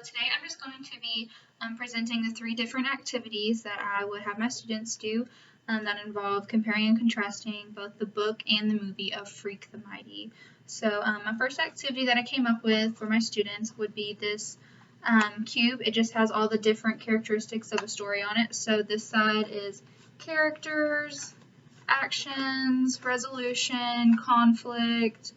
today I'm just going to be presenting the three different activities that I would have my students do that involve comparing and contrasting both the book and the movie of Freak the Mighty. So my first activity that I came up with for my students would be this cube. It just has all the different characteristics of a story on it. So this side is characters, actions, resolution, conflict,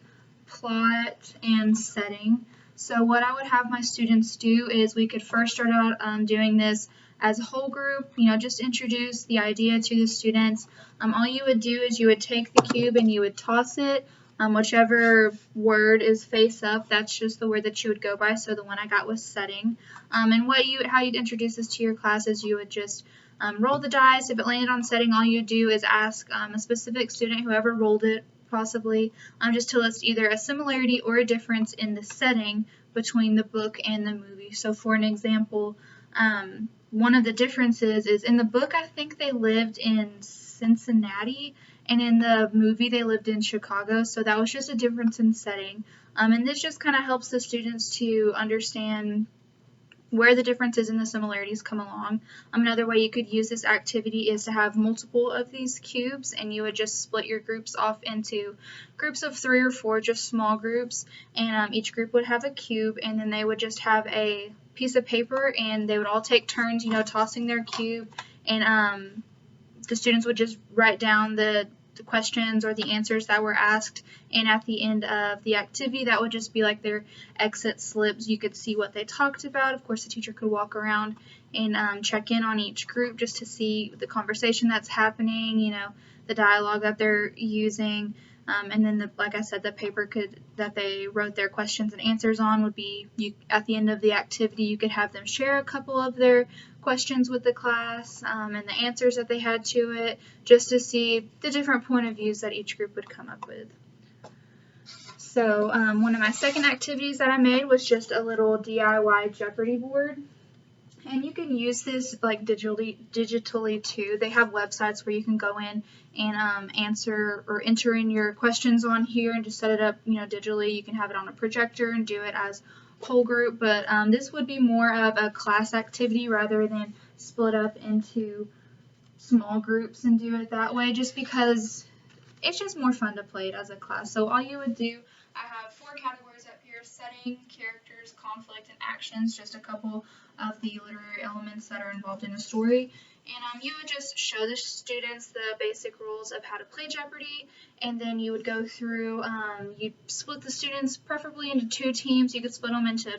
plot, and setting. So what I would have my students do is we could first start out doing this as a whole group, just introduce the idea to the students. All you would do is you would take the cube and you would toss it. Whichever word is face up, that's just the word that you would go by. So the one I got was setting. And how you'd introduce this to your class is you would just roll the dice. If it landed on setting, all you do is ask a specific student, whoever rolled it, possibly, just to list either a similarity or a difference in the setting between the book and the movie. So for an example, one of the differences is in the book, I think they lived in Cincinnati, and in the movie they lived in Chicago. So that was just a difference in setting. And this just kind of helps the students to understand where the differences and the similarities come along. Another way you could use this activity is to have multiple of these cubes, and you would just split your groups off into groups of 3 or 4, just small groups, and each group would have a cube, and then they would just have a piece of paper, and they would all take turns, tossing their cube, and the students would just write down the questions or the answers that were asked, and at the end of the activity that would just be like their exit slips. You could see what they talked about. Of course, the teacher could walk around and check in on each group just to see the conversation that's happening, the dialogue that they're using, and then like I said, the paper that they wrote their questions and answers on would be at the end of the activity. You could have them share a couple of their questions with the class and the answers that they had to it, just to see the different point of views that each group would come up with. So one of my second activities that I made was just a little DIY Jeopardy board. And you can use this like digitally too. They have websites where you can go in and answer or enter in your questions on here and just set it up, digitally. You can have it on a projector and do it as whole group, but this would be more of a class activity rather than split up into small groups and do it that way, just because it's just more fun to play it as a class. So all you would do, I have 4 categories up here: setting, characters, conflict, and actions, just a couple of the literary elements that are involved in a story. And you would just show the students the basic rules of how to play Jeopardy, and then you would go through, you'd split the students preferably into 2 teams. You could split them into,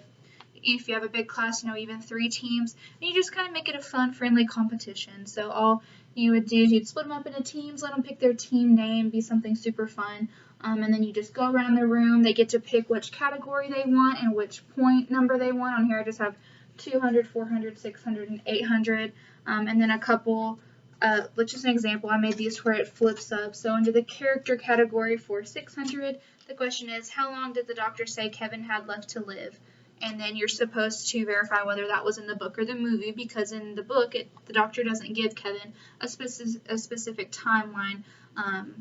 if you have a big class, even 3 teams, and you just kind of make it a fun, friendly competition. So all you would do is you'd split them up into teams, let them pick their team name, be something super fun, and then you just go around the room. They get to pick which category they want and which point number they want. On here I just have 200, 400, 600, and 800, and then a couple, just an example, I made these where it flips up. So under the character category for 600, the question is, how long did the doctor say Kevin had left to live? And then you're supposed to verify whether that was in the book or the movie, because in the book, the doctor doesn't give Kevin a specific timeline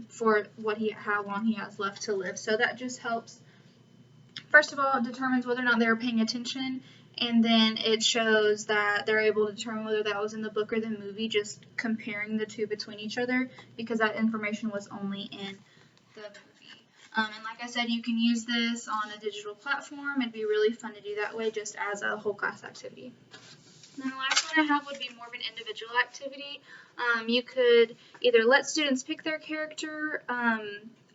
for how long he has left to live. So that just helps. First of all, it determines whether or not they're paying attention, and then it shows that they're able to determine whether that was in the book or the movie, just comparing the two between each other, because that information was only in the movie. And like I said, you can use this on a digital platform. It'd be really fun to do that way, just as a whole class activity. And then the last one I have would be more of an individual activity. You could either let students pick their character.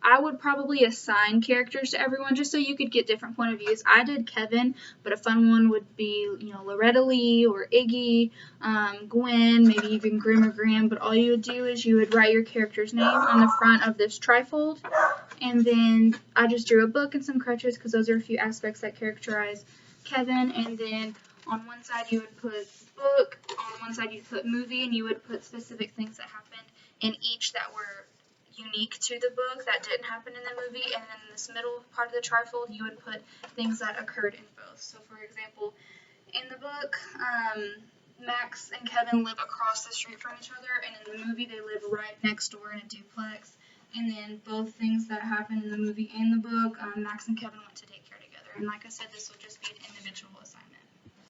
I would probably assign characters to everyone just so you could get different point of views. I did Kevin, but a fun one would be, Loretta Lee or Iggy, Gwen, maybe even Grim or Graham. But all you would do is you would write your character's name on the front of this trifold, and then I just drew a book and some crutches because those are a few aspects that characterize Kevin. And then on one side you would put book, on one side you'd put movie, and you would put specific things that happened in each that were unique to the book that didn't happen in the movie. And then in this middle part of the trifold you would put things that occurred in both. So for example, in the book, Max and Kevin live across the street from each other, and in the movie they live right next door in a duplex. And then both things that happened in the movie and the book, Max and Kevin went to daycare together. And like I said, this would just be an